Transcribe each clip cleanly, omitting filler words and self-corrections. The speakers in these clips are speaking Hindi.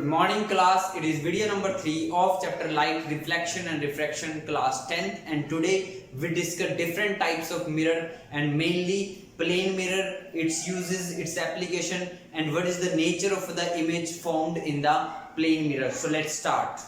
morning class. It is video number 3 of chapter light, reflection and refraction, class 10th, and today we discuss different types of mirror and mainly plane mirror, its uses, its application, and what is the nature of the image formed in the plane mirror. So let's start.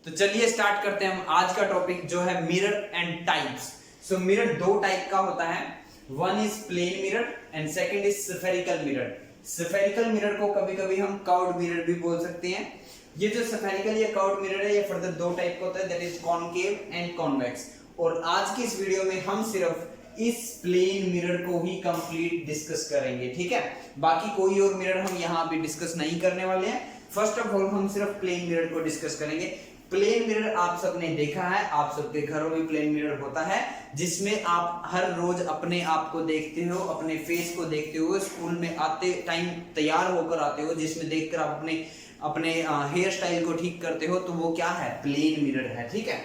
तो चलिए स्टार्ट करते हैं हम आज का टॉपिक जो है mirror and types. So mirror दो टाइप का होता है, one is plane mirror and second is spherical mirror. Spherical mirror को कभी कभी हम कर्व्ड मिरर भी बोल सकते हैं। ये जो स्फेरिकल या कर्व्ड मिरर है ये फर्दर दो टाइप का होता है, that is concave and convex. और आज की इस वीडियो में हम सिर्फ इस प्लेन मिरर को ही कंप्लीट डिस्कस करेंगे, ठीक है। बाकी कोई और मिरर हम यहाँ पे डिस्कस नहीं करने वाले हैं। फर्स्ट ऑफ ऑल हम सिर्फ प्लेन मिरर को डिस्कस करेंगे। प्लेन मिरर आप सबने देखा है, आप सबके घरों में प्लेन मिरर होता है जिसमें आप हर रोज अपने आप को देखते हो, अपने फेस को देखते हो, स्कूल में आते टाइम तैयार होकर आते हो, जिसमें देखकर आप अपने हेयर स्टाइल को ठीक करते हो, तो वो क्या है, प्लेन मिरर है, ठीक है।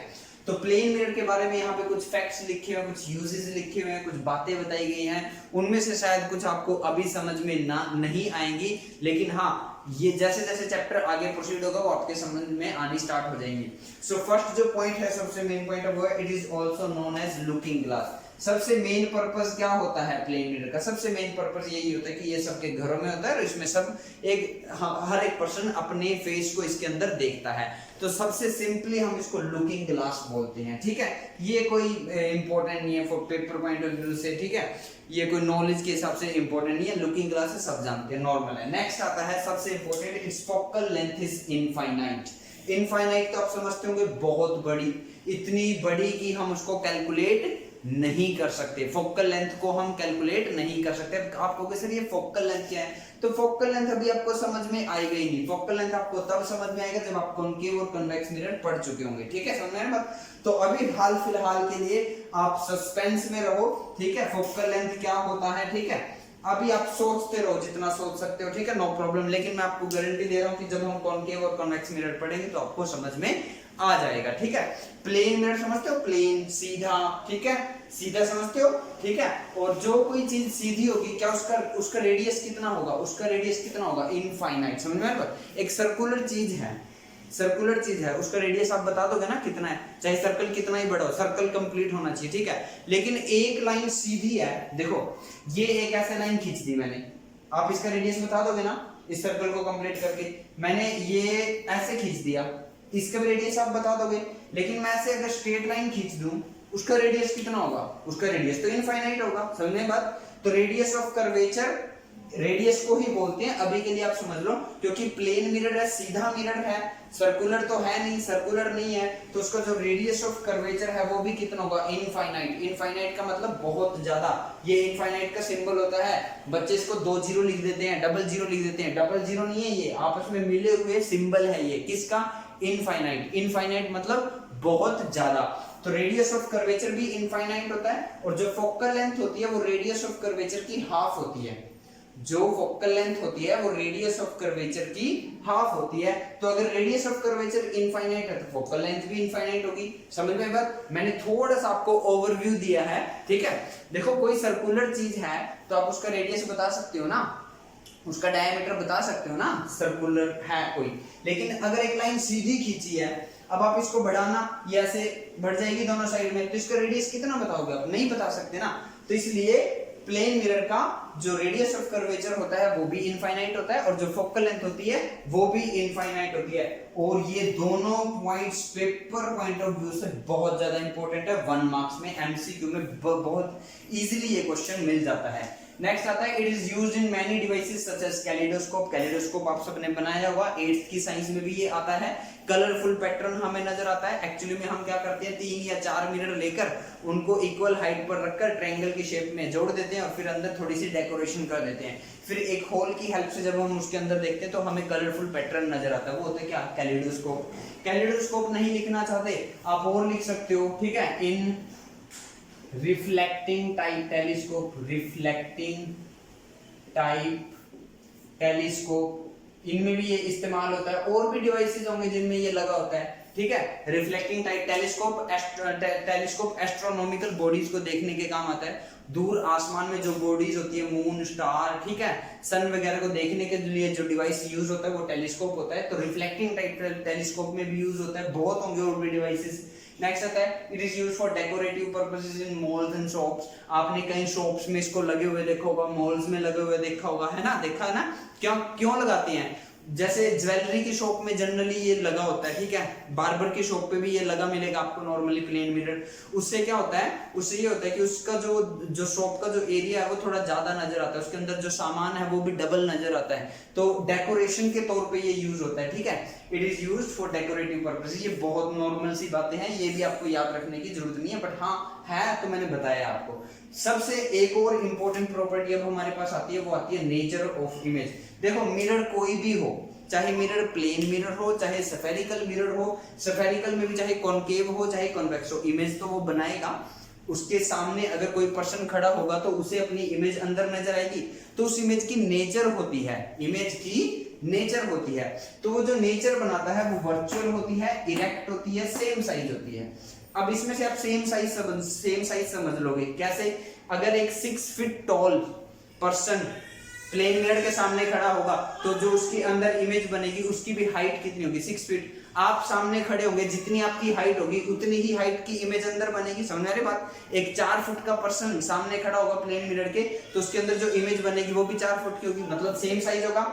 तो प्लेन मिरर के बारे में यहाँ पे कुछ फैक्ट्स लिखे हुए हैं, कुछ यूजेस लिखे हुए हैं, कुछ बातें बताई गई हैं। उनमें से शायद कुछ आपको अभी समझ में नहीं आएंगी, लेकिन हाँ ये जैसे जैसे चैप्टर आगे प्रोसीड होगा वो आपके समझ में आनी स्टार्ट हो जाएंगी। सो फर्स्ट जो पॉइंट है, सबसे मेन पॉइंट है वो है it is also known as looking glass. सबसे मेन पर्पस क्या होता है प्लेन मिरर का? सबसे मेन पर्पस यही होता है कि ये सबके घरों में होता है और इसमें सब हर एक पर्सन अपने फेस को इसके अंदर देखता है। तो सबसे सिंपली हम इसको लुकिंग ग्लास बोलते हैं, ठीक है। ये कोई इंपॉर्टेंट नहीं है for paper point of view से, ठीक है। ये कोई नॉलेज के हिसाब से इंपॉर्टेंट नहीं है, लुकिंग ग्लास से सब जानते हैं, नॉर्मल है। नेक्स्ट आता है सबसे important, it's focal length is infinite. Infinite तो आप समझते होंगे बहुत बड़ी, इतनी बड़ी कि हम उसको कैलकुलेट नहीं कर सकते। फोकल लेंथ को हम कैलकुलेट नहीं कर सकते। आप कहोगे सर ये फोकल लेंथ क्या है? तो फोकल लेंथ अभी आपको समझ में आएगा ही नहीं। फोकल लेंथ आपको तब समझ में आएगा जब आप कॉनकेव और कन्वेक्स मिरर पढ़ चुके होंगे, ठीक है। समझ में बात? तो अभी हाल फिलहाल के लिए आप सस्पेंस में रहो, ठीक है। फोकल लेंथ क्या होता है, ठीक है, अभी आप सोचते रहो जितना सोच सकते हो, ठीक है, नो प्रॉब्लम। लेकिन मैं आपको गारंटी दे रहा हूं कि जब हम कॉनकेव और कन्वेक्स मिरर पढ़ेंगे तो आपको समझ में आ जाएगा, ठीक है। प्लेन मिरर समझते हो, प्लेन सीधा, ठीक है, सीधा समझते हो, ठीक है। और जो कोई चीज सीधी होगी क्या उसका रेडियस कितना होगा? उसका रेडियस कितना होगा? इनफाइनाइट। समझ में आया? एक सर्कुलर चीज है, उसका रेडियस आप बता दोगे ना कितना है, चाहे सर्कल कितना ही बड़ा हो, सर्कल कंप्लीट होना चाहिए, ठीक है। लेकिन एक लाइन सीधी है, देखो ये एक ऐसे लाइन खींच दी मैंने, आप इसका रेडियस बता दोगे ना, इस सर्कल को कंप्लीट करके मैंने ये ऐसे खींच दिया, इसका भी रेडियस आप बता दोगे। लेकिन मैं ऐसे अगर स्ट्रेट लाइन खींच दूं उसका रेडियस कितना होगा? उसका रेडियस तो इनफाइनाइट होगा। समझने बात? तो रेडियस ऑफ कर्वेचर, रेडियस को ही बोलते हैं, अभी के लिए आप समझ लो, क्योंकि प्लेन मिरर है, सीधा मिरर है, सर्कुलर तो है नहीं, सर्कुलर नहीं है, तो उसका जो रेडियस ऑफ कर्वेचर है वो भी कितना होगा? इनफाइनाइट। इनफाइनाइट का मतलब बहुत ज्यादा। ये इनफाइनाइट का सिंबल होता है, बच्चे इसको 2 जीरो लिख देते हैं, डबल जीरो लिख देते हैं, डबल जीरो नहीं है, ये आपस में मिले हुए सिंबल है। ये किसका? इनफाइनाइट। इनफाइनाइट मतलब बहुत ज्यादा। तो रेडियस ऑफ कर्वेचर भी इनफाइनाइट होता है, और जो फोकल लेंथ होती है वो रेडियस ऑफ कर्वेचर की हाफ होती है। जो फोकल लेंथ होती है वो रेडियस ऑफ कर्वेचर की हाफ होती है। तो अगर रेडियस ऑफ कर्वेचर इनफाइनाइट है तो फोकल लेंथ भी इनफाइनाइट होगी। समझ में बात? मैंने थोड़ा सा आपको ओवरव्यू दिया है, ठीक है। देखो कोई सर्कुलर चीज है तो आप उसका रेडियस बता सकते हो ना, उसका डायमीटर बता सकते हो ना, सर्कुलर है कोई। लेकिन अगर एक लाइन सीधी खींची है, अब आप इसको बढ़ाना, ये ऐसे बढ़ जाएगी दोनों साइड में, तो इसका रेडियस कितना बताओगे आप? नहीं बता सकते ना। तो इसलिए प्लेन मिरर का जो रेडियस ऑफ कर्वेचर होता है वो भी इनफाइनाइट होता है, और जो फोकल लेंथ होती है वो भी इनफाइनाइट होती है। और ये दोनों points paper point of view से बहुत ज्यादा इंपॉर्टेंट है। 1 मार्क्स में एमसीक्यू में बहुत इजीली ये क्वेश्चन मिल जाता है। नेक्स्ट आता है, it is used in many devices such as kaleidoscope. Kaleidoscope आप सबने बनाया होगा, 8th की साइंस में भी ये आता है। कलरफुल पैटर्न हमें नजर आता है। एक्चुअली में हम क्या करते हैं, 3 या 4 मिरर लेकर उनको इक्वल हाइट पर रखकर ट्रायंगल की शेप में जोड़ देते हैं, और फिर अंदर थोड़ी सी डेकोरेशन कर देते हैं। फिर एक होल की हेल्प से जब हम उसके अंदर देखते हैं तो हमें कलरफुल पैटर्न नजर आता है, वो होता है क्या? कैलिडोस्कोप। कैलिडोस्कोप नहीं लिखना चाहते आप और लिख सकते हो, ठीक है, in reflecting type telescope. Reflecting type telescope, इनमें भी ये इस्तेमाल होता है। और भी डिवाइसेस होंगे जिनमें ये लगा होता है, ठीक है। Reflecting type telescope, telescope astronomical bodies को देखने के काम आता है। दूर आसमान में जो बॉडीज होती है, मून, स्टार, ठीक है, सन वगैरह को देखने के लिए जो डिवाइस यूज होता है वो टेलीस्कोप होता है। तो रिफ्लेक्टिंग टाइप टेलीस्कोप में भी यूज होता है। बहुत होंगे और भी डिवाइसेस। नेक्स्ट आता है, it is used for decorative purposes in malls and shops. आपने कहीं शॉप्स में इसको लगे हुए देखा होगा, मॉल्स में लगे हुए देखा होगा, है ना, देखा है ना। क्यों लगाते हैं? जैसे ज्वेलरी की शॉप में जनरली ये लगा होता है, ठीक है, बार्बर की शॉप पे भी ये लगा मिलेगा आपको नॉर्मली प्लेन मिरर। उससे क्या होता है, उससे ये होता है कि उसका जो शॉप का जो एरिया है वो थोड़ा ज्यादा नजर आता है, उसके अंदर जो सामान है वो भी डबल नजर आता है। तो डेकोरेशन के तौर पे ये यूज होता है, ठीक है। It is used for decorative purposes. ये बहुत नॉर्मल सी बातें हैं, ये भी आपको याद रखने की जरूरत नहीं है, बट हाँ है तो मैंने बताया आपको। सबसे एक और इंपॉर्टेंट प्रॉपर्टी अब हमारे पास आती है, वो आती है नेचर ऑफ इमेज। देखो मिरर कोई भी हो, चाहे मिरर प्लेन मिरर हो, चाहे स्फेरिकल मिरर हो, स्फेरिकल में भी चाहे कॉनकेव हो, चाहे कॉन्वेक्स हो, इमेज तो वो बनाएगा। उसके सामने अगर कोई पर्सन खड़ा होगा तो उसे अपनी इमेज अंदर नजर आएगी। तो उस इमेज की नेचर होती है, इमेज की नेचर होती है। तो वो जो नेचर बनाता है वो वर्चुअल होती है, इरेक्ट होती है, सेम साइज होती है। अब इसमें से आप सेम साइज समझ लोगे कैसे? अगर एक 6 feet tall person plane mirror के सामने खड़ा होगा तो जो उसके अंदर इमेज बनेगी उसकी भी हाइट कितनी होगी? 6 फीट। आप सामने खड़े होंगे, जितनी आपकी हाइट होगी उतनी ही हाइट की इमेज अंदर बनेगी। समझ रहे बात? एक 4 फुट का पर्सन सामने खड़ा होगा प्लेन मिरर के, तो उसके अंदर जो इमेज बनेगी वो भी 4 फुट की होगी, मतलब सेम साइज होगा।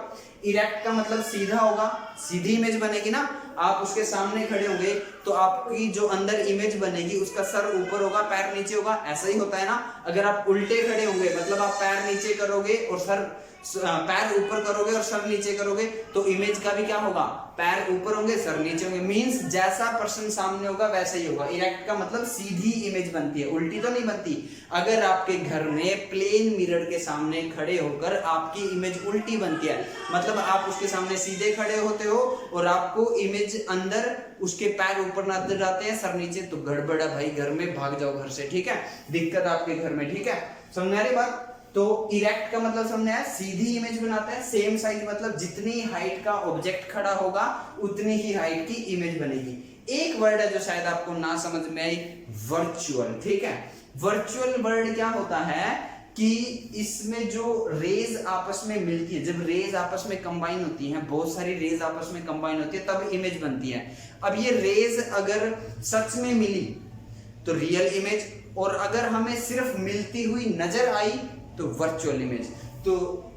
इरेक्ट का मतलब सीधा होगा, सीधी इमेज बनेगी ना। आप उसके सामने खड़े होंगे तो आपकी जो अंदर इमेज बनेगी उसका सर ऊपर होगा, पैर नीचे होगा, ऐसा ही होता है ना। अगर आप उल्टे खड़े होंगे मतलब आप पैर नीचे करोगे और पैर ऊपर करोगे और सर नीचे करोगे, तो इमेज का भी क्या होगा? पैर ऊपर होंगे, सर नीचे होंगे। मींस जैसा पर्सन सामने होगा वैसा ही होगा। इरेक्ट का मतलब सीधी इमेज बनती है, उल्टी तो नहीं बनती। अगर आपके घर में प्लेन मिरर के सामने खड़े होकर आपकी इमेज उल्टी बनती है, मतलब आप उसके सामने सीधे खड़े होते हो और आपको इमेज अंदर उसके पैर ऊपर नजर आते हैं, सर नीचे, तो गड़बड़ है भाई, घर में भाग जाओ घर से, ठीक है, दिक्कत आपके घर में, ठीक है। समझ आ रही बात? तो इरेक्ट का मतलब समझ आया, सीधी इमेज बनाता है। सेम साइज मतलब जितनी हाइट का ऑब्जेक्ट खड़ा होगा उतनी ही हाइट की इमेज बनेगी। एक वर्ड है जो शायद आपको ना समझ में आई, वर्चुअल, ठीक है। वर्चुअल वर्ड क्या होता है कि इसमें जो रेज आपस में मिलती है, जब रेज आपस में कंबाइन होती हैं, बहुत सारी रेज आपस में कंबाइन होती है तब इमेज बनती है। अब ये रेज अगर सच में मिली तो रियल इमेज, और अगर हमें सिर्फ मिलती हुई नजर आई तो वर्चुअल इमेज। तो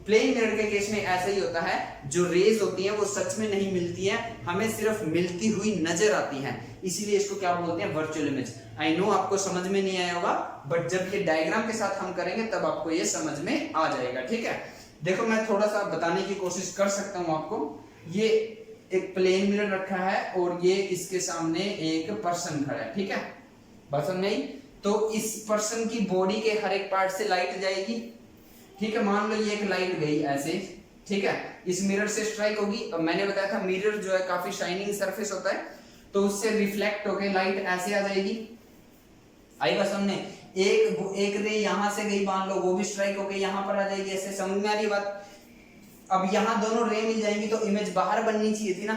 प्लेन मिरर के केस में ऐसा ही होता है, जो रेज होती हैं वो सच में नहीं मिलती हैं, हमें सिर्फ मिलती हुई नजर आती हैं, इसीलिए इसको क्या बोलते हैं, वर्चुअल इमेज। आई नो आपको समझ में नहीं आया होगा, बट जब ये डायग्राम के साथ हम करेंगे तब आपको ये समझ में आ जाएगा। ठीक है, देखो मैं थोड़ा सा बताने की कोशिश कर सकता हूं आपको। ये एक प्लेन मिरर रखा है और ये इसके सामने एक पर्सन खड़ा है। ठीक है, बात समझ नहीं? तो इस पर्सन की बॉडी के हर एक पार्ट से लाइट जाएगी। ठीक है, मान लो ये एक लाइट गई ऐसे, ठीक है, इस मिरर से स्ट्राइक होगी। अब मैंने बताया था मिरर जो है काफी शाइनिंग सरफेस होता है, तो उससे रिफ्लेक्ट होकर लाइट ऐसे आ जाएगी। आई बात समझने? एक रे यहां से गई, मान लो वो भी स्ट्राइक होकर यहां पर आ जाएगी, ऐसे समझ में आ रही बात? अब यहां दोनों रे मिल जाएंगी तो इमेज बाहर बननी चाहिए थी ना,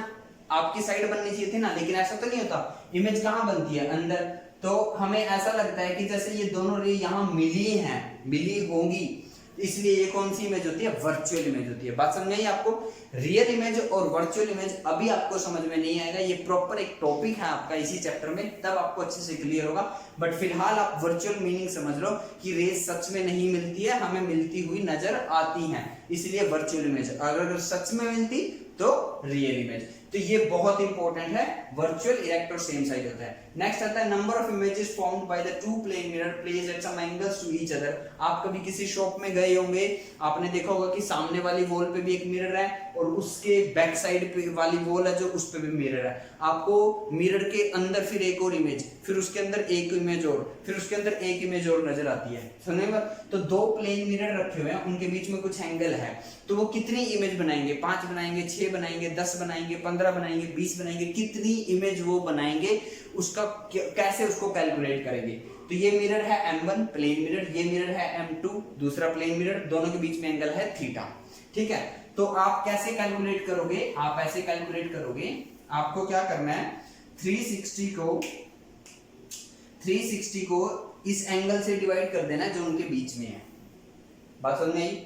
आपकी साइड बननी चाहिए थी ना, लेकिन ऐसा तो नहीं होता। इमेज कहां बनती है? अंदर। तो हमें ऐसा लगता है कि जैसे ये दोनों रे यहां मिली होंगी, इसलिए ये कौन सी इमेज होती है? वर्चुअल इमेज होती है। बात समझ में आई आपको? रियल इमेज और वर्चुअल इमेज अभी आपको समझ में नहीं आएगा, ये प्रॉपर एक टॉपिक है आपका इसी चैप्टर में, तब आपको अच्छे से क्लियर होगा। बट फिलहाल आप वर्चुअल मीनिंग समझ लो कि रेज सच में नहीं मिलती है, हमें मिलती हुई नजर आती हैं, इसलिए वर्चुअल इमेज। अगर सच में मिलती तो रियल इमेज। तो ये बहुत इंपॉर्टेंट है, वर्चुअल इरेक्ट और सेम साइड होता है। नेक्स्ट आता है number of images formed by the two plane mirror placed at some angles to each other. आप कभी किसी शॉप में गए होंगे, आपने देखा होगा कि सामने वाली वॉल पे भी एक मिरर है और उसके बैक साइड पे वाली वॉल है जो उस पे भी मिरर है। आपको मिरर के अंदर फिर एक और इमेज, फिर उसके अंदर एक इमेज और, फिर उसके अंदर एक इमेज और नजर आती है। सुनिएगा, तो दो प्लेन मिरर रखे हुए हैं, उनके बीच में कुछ एंगल है, तो वो कितनी इमेज बनाएंगे? 5 बनाएंगे, 6 बनाएंगे, 10 बनाएंगे, 15 बनाएंगे, 20 बनाएंगे, कितनी इमेज वो बनाएंगे, उसका कैसे उसको कैलकुलेट करेंगे? तो ये मिरर है M1 प्लेन मिरर, ये मिरर है M2 दूसरा प्लेन मिरर, दोनों के बीच में एंगल है थीटा। ठीक है, तो आप कैसे कैलकुलेट करोगे? आप ऐसे कैलकुलेट करोगे, आपको क्या करना है, 360 को इस एंगल से डिवाइड कर देना जो उनके बीच में है। बात समझ में आई?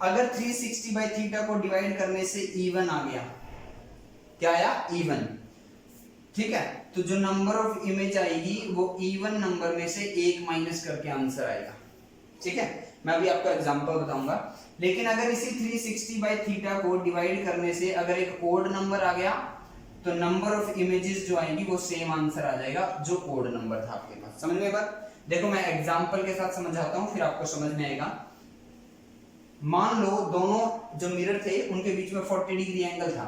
अगर 360 बाय थीटा को डिवाइड करने से even आ गया, क्या आया? even। ठीक है, तो जो नंबर ऑफ इमेज आएगी वो even नंबर में से 1 माइनस करके आंसर आएगा। ठीक है, मैं अभी आपको एग्जांपल बताऊंगा। लेकिन अगर इसी 360 बाय थीटा को डिवाइड करने से अगर एक ओड नंबर आ गया, तो नंबर ऑफ इमेजेस जो आएंगी वो सेम आंसर आ जाएगा जो ओड नंबर था आपके पास। समझ में बात? देखो मैं एग्जांपल के साथ समझाता हूं, फिर आपको समझ में आएगा। मान लो दोनों जो मिरर थे उनके बीच में 40 डिग्री एंगल था,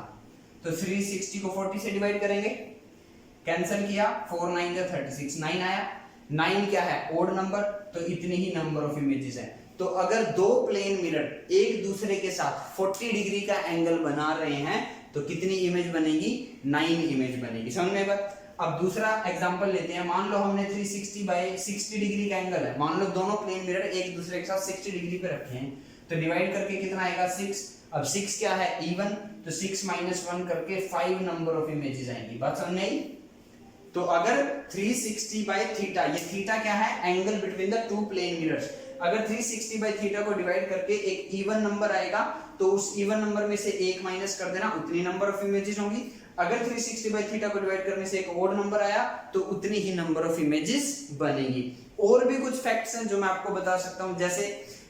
तो 360 को 40 से डिवाइड करेंगे, कैंसिल किया, 4 9 जा 36, 9 आया। 9 क्या है? ओड नंबर, तो इतने ही नंबर ऑफ इमेजेस हैं। तो अगर दो प्लेन मिरर एक दूसरे के साथ 40 डिग्री का एंगल बना रहे हैं तो कितनी इमेज बनेगी? 9 इमेज बनेगी। समझ में बात? अब दूसरा एग्जांपल लेते हैं। मान लो हमने 360 बाय 60 डिग्री का एंगल है, मान लो दोनों प्लेन मिरर एक दूसरे के साथ 60 डिग्री पे रखे हैं, तो डिवाइड करके कितना आएगा? 6। अब 6 क्या है? इवन, तो 6 माइनस 1 करके 5 नंबर ऑफ इमेजेस आएंगी। बात समझ में आई? तो अगर 360 बाय थीटा, ये थीटा क्या है? Angle between the two plane mirrors. अगर 360 बाय थीटा को डिवाइड करके एक इवन नंबर आएगा, तो उस इवन नंबर में से 1 माइनस कर देना, उतनी नंबर ऑफ इमेजेस होंगी। अगर 360 बाय थीटा को डिवाइड करने से एक ओड नंबर आया, तो उतनी ही नंबर ऑफ इमेजेस बनेगी। और भी कुछ फैक्ट्स हैं जो मैं आपको बता सकता हूं,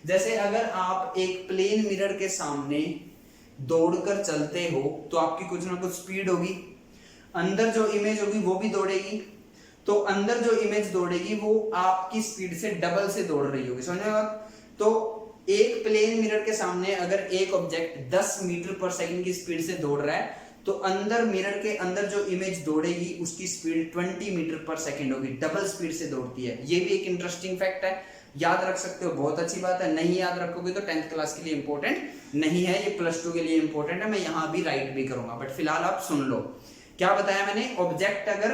जैसे अगर आप एक प्लेन मिरर के सामने दौड़कर चलते हो तो आपकी कुछ ना कुछ स्पीड होगी, अंदर जो इमेज होगी वो भी दौड़ेगी, तो अंदर जो इमेज दौड़ेगी वो आपकी स्पीड से डबल से दौड़ रही होगी। समझ में बात? तो एक प्लेन मिरर के सामने अगर एक ऑब्जेक्ट 10 मीटर पर सेकंड की स्पीड से दौड़ रहा है, तो अंदर मिरर के अंदर जो इमेज दौड़ेगी उसकी स्पीड 20 मीटर पर सेकंड होगी, डबल स्पीड से दौड़ती है। ये भी एक इंटरेस्टिंग फैक्ट है, याद रख सकते हो, बहुत अच्छी बात है। नहीं याद रखोगे तो 10th क्लास के लिए इंपॉर्टेंट नहीं है, ये +2 के लिए इंपॉर्टेंट है, मैं यहां भी राइट भी करूंगा, बट फिलहाल आप सुन लो। क्या बताया मैंने? ऑब्जेक्ट अगर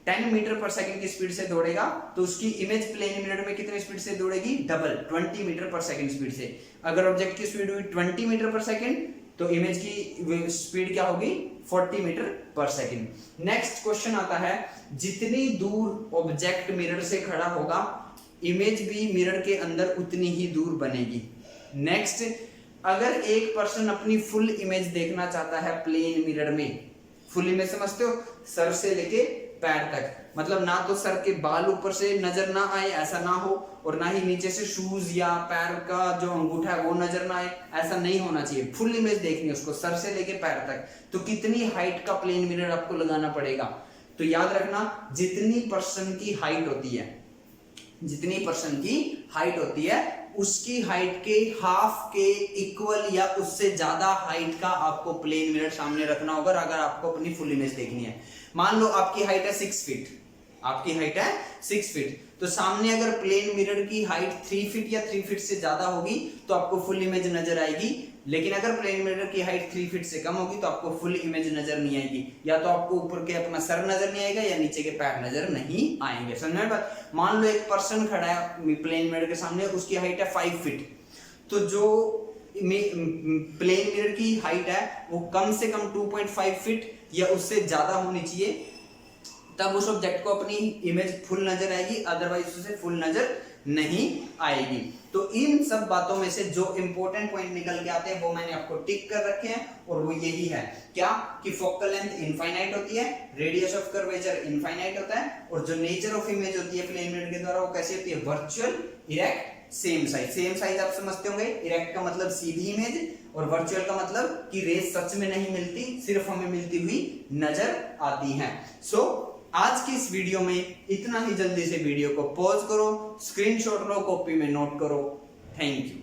10 मीटर पर सेकंड की स्पीड से दौड़ेगा तो उसकी इमेज प्लेन मिरर में कितनी स्पीड से दौड़ेगी? डबल, 20 मीटर पर सेकंड स्पीड से। अगर ऑब्जेक्ट की स्पीड हुई 20 मीटर पर सेकंड, तो इमेज की स्पीड क्या होगी? 40 मीटर पर सेकंड। नेक्स्ट क्वेश्चन आता है, जितनी दूर ऑब्जेक्ट मिरर से खड़ा होगा, इमेज भी मिरर के अंदर उतनी ही दूर बनेगी। नेक्स्ट, अगर एक पर्सन अपनी फुल इमेज देखना चाहता है प्लेन मिरर में, फुल इमेज समझते हो, सर से लेके पैर तक, मतलब ना तो सर के बाल ऊपर से नजर ना आए, ऐसा ना हो, और ना ही नीचे से शूज या पैर का जो अंगूठा है वो नजर ना आए, ऐसा नहीं होना चाहिए। फुल इमेज देखनी है उसको, सर से लेके पैर तक। तो कितनी हाइट का प्लेन मिरर आपको लगाना पड़ेगा? तो याद रखना, जितनी पर्सन की हाइट होती है, जितनी पर्सन की हाइट होती है उसकी हाइट के हाफ के इक्वल या उससे ज्यादा हाइट का आपको प्लेन मिरर सामने रखना होगा अगर आपको अपनी फुल इमेज देखनी है। मान लो आपकी हाइट है 6 फीट, आपकी हाइट है 6 फीट, तो सामने अगर प्लेन मिरर की हाइट 3 फीट या 3 फीट से ज्यादा होगी तो आपको फुल इमेज नजर आएगी। लेकिन अगर प्लेन मिरर की हाइट 3 फीट से कम होगी तो आपको फुल इमेज नजर नहीं आएगी, या तो आपको ऊपर के अपना सर नजर नहीं आएगा या नीचे के पैर नजर नहीं आएंगे। समझ में बात? मान लो एक पर्सन खड़ा है प्लेन मिरर के सामने, उसकी हाइट है 5 फीट, तो जो प्लेन मिरर की हाइट है वो कम से कम 2.5 फीट या उससे ज्यादा होनी चाहिए, तब उस ऑब्जेक्ट को अपनी इमेज फुल नजर आएगी, अदरवाइज उसे फुल नजर नहीं आएगी। तो इन सब बातों में से जो इंपॉर्टेंट पॉइंट निकल के आते हैं वो मैंने आपको टिक कर रखे हैं, और वो यही है क्या कि फोकल लेंथ इनफाइनाइट होती है, रेडियस ऑफ कर्वेचर इनफाइनाइट होता है, और जो नेचर ऑफ इमेज होती है प्लेन मिरर के द्वारा वो कैसी होती है? Virtual, erect, same size. Same size आप समझते होंगे, इरेक्ट का मतलब सीधी इमेज, और वर्चुअल का मतलब कि रेस सच में नहीं मिलती, सिर्फ हमें मिलती हुई नजर आती है। सो आज की इस वीडियो में इतना ही। जल्दी से वीडियो को पॉज करो, स्क्रीनशॉट लो, कॉपी में नोट करो। Thank you.